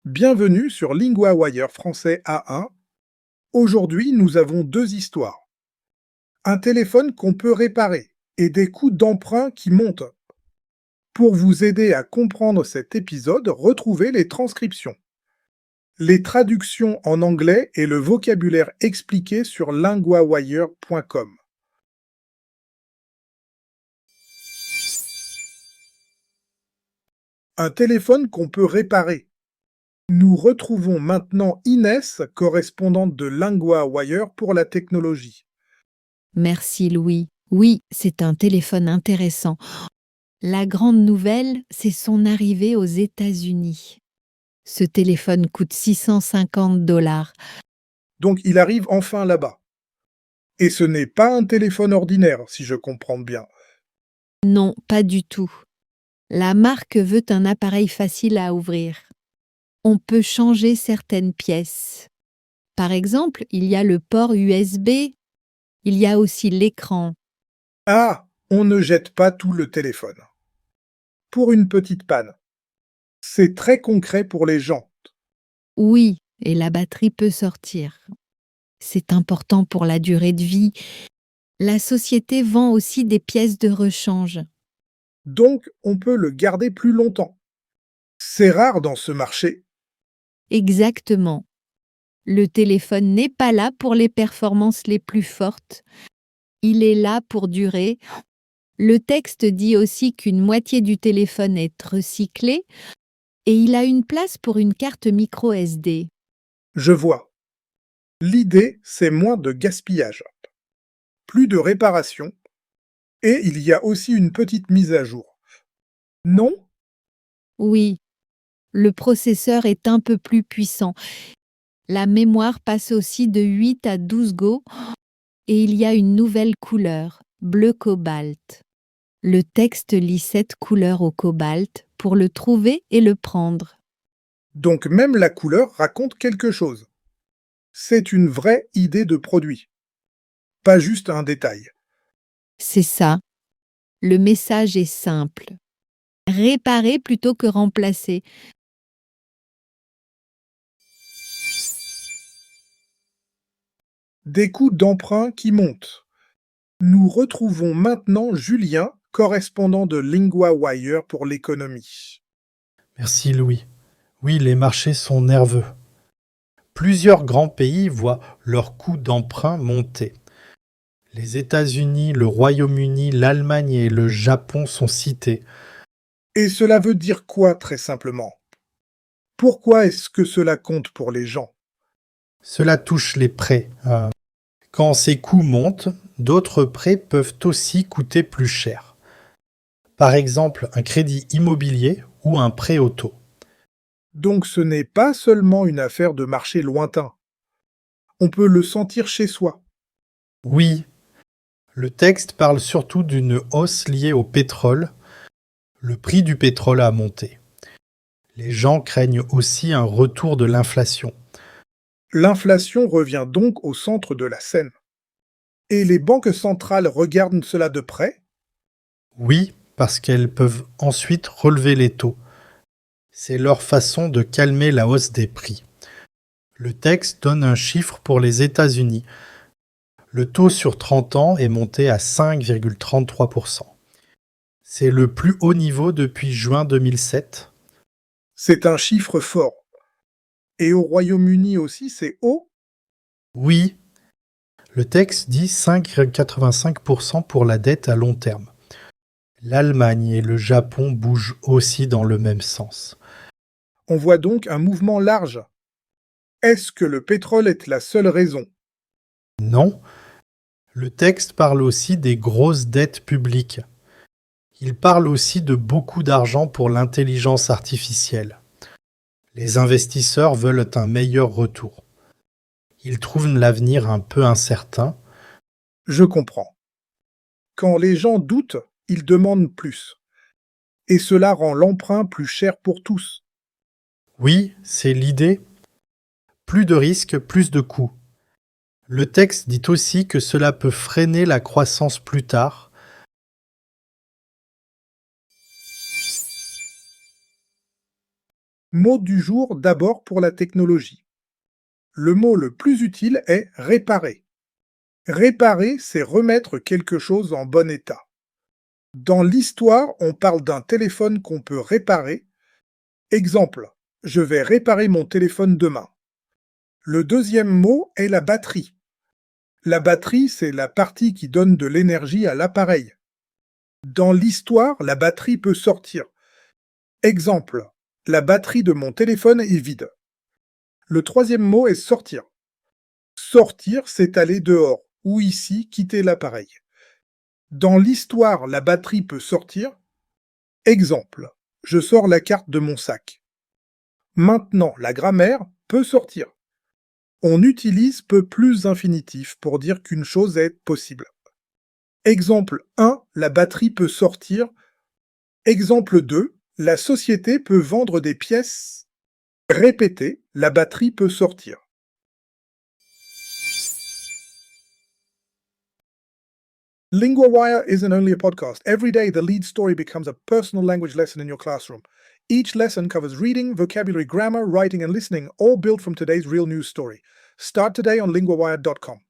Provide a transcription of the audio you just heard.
Bienvenue sur LinguaWire français A1. Aujourd'hui, nous avons deux histoires. Un téléphone qu'on peut réparer et des coûts d'emprunt qui montent. Pour vous aider à comprendre cet épisode, retrouvez les transcriptions, les traductions en anglais et le vocabulaire expliqué sur linguawire.com. Un téléphone qu'on peut réparer. Nous retrouvons maintenant Inès, correspondante de LinguaWire pour la technologie. Merci Louis. Oui, c'est un téléphone intéressant. La grande nouvelle, c'est son arrivée aux États-Unis. Ce téléphone coûte $650. Donc il arrive enfin là-bas. Et ce n'est pas un téléphone ordinaire, si je comprends bien. Non, pas du tout. La marque veut un appareil facile à ouvrir. On peut changer certaines pièces. Par exemple, il y a le port USB, il y a aussi l'écran. Ah, on ne jette pas tout le téléphone. Pour une petite panne. C'est très concret pour les gens. Oui, et la batterie peut sortir. C'est important pour la durée de vie. La société vend aussi des pièces de rechange. Donc on peut le garder plus longtemps. C'est rare dans ce marché. Exactement. Le téléphone n'est pas là pour les performances les plus fortes. Il est là pour durer. Le texte dit aussi qu'une moitié du téléphone est recyclée et il a une place pour une carte micro SD. Je vois. L'idée, c'est moins de gaspillage, plus de réparation, et il y a aussi une petite mise à jour. Non? Oui, le processeur est un peu plus puissant. La mémoire passe aussi de 8 à 12 Go et il y a une nouvelle couleur, bleu cobalt. Le texte lit cette couleur au cobalt pour le trouver et le prendre. Donc même la couleur raconte quelque chose. C'est une vraie idée de produit, pas juste un détail. C'est ça. Le message est simple. Réparer plutôt que remplacer. Des coûts d'emprunt qui montent. Nous retrouvons maintenant Julien, correspondant de LinguaWire pour l'économie. Merci Louis. Oui, les marchés sont nerveux. Plusieurs grands pays voient leurs coûts d'emprunt monter. Les États-Unis, le Royaume-Uni, l'Allemagne et le Japon sont cités. Et cela veut dire quoi très simplement? Pourquoi est-ce que cela compte pour les gens? Cela touche les prêts. Quand ces coûts montent, d'autres prêts peuvent aussi coûter plus cher. Par exemple, un crédit immobilier ou un prêt auto. Donc ce n'est pas seulement une affaire de marché lointain. On peut le sentir chez soi. Oui, le texte parle surtout d'une hausse liée au pétrole. Le prix du pétrole a monté. Les gens craignent aussi un retour de l'inflation. L'inflation revient donc au centre de la scène. Et les banques centrales regardent cela de près? Oui, parce qu'elles peuvent ensuite relever les taux. C'est leur façon de calmer la hausse des prix. Le texte donne un chiffre pour les États-Unis. Le taux sur 30 ans est monté à 5,33%. C'est le plus haut niveau depuis juin 2007. C'est un chiffre fort. Et au Royaume-Uni aussi, c'est haut? Oui, le texte dit 5,85% pour la dette à long terme. L'Allemagne et le Japon bougent aussi dans le même sens. On voit donc un mouvement large. Est-ce que le pétrole est la seule raison? Non, le texte parle aussi des grosses dettes publiques. Il parle aussi de beaucoup d'argent pour l'intelligence artificielle. Les investisseurs veulent un meilleur retour. Ils trouvent l'avenir un peu incertain. Je comprends. Quand les gens doutent, ils demandent plus. Et cela rend l'emprunt plus cher pour tous. Oui, c'est l'idée. Plus de risques, plus de coûts. Le texte dit aussi que cela peut freiner la croissance plus tard. Mot du jour d'abord pour la technologie. Le mot le plus utile est réparer. Réparer, c'est remettre quelque chose en bon état. Dans l'histoire, on parle d'un téléphone qu'on peut réparer. Exemple, je vais réparer mon téléphone demain. Le deuxième mot est la batterie. La batterie, c'est la partie qui donne de l'énergie à l'appareil. Dans l'histoire, la batterie peut sortir. Exemple, la batterie de mon téléphone est vide. Le troisième mot est sortir. Sortir, c'est aller dehors, ou ici, quitter l'appareil. Dans l'histoire, la batterie peut sortir. Exemple, je sors la carte de mon sac. Maintenant, la grammaire peut sortir. On utilise peu plus infinitif pour dire qu'une chose est possible. Exemple 1, la batterie peut sortir. Exemple 2, la société peut vendre des pièces. Répétez, la batterie peut sortir. LinguaWire isn't only a podcast. Every day, the lead story becomes a personal language lesson in your classroom. Each lesson covers reading, vocabulary, grammar, writing, and listening, all built from today's real news story. Start today on linguawire.com.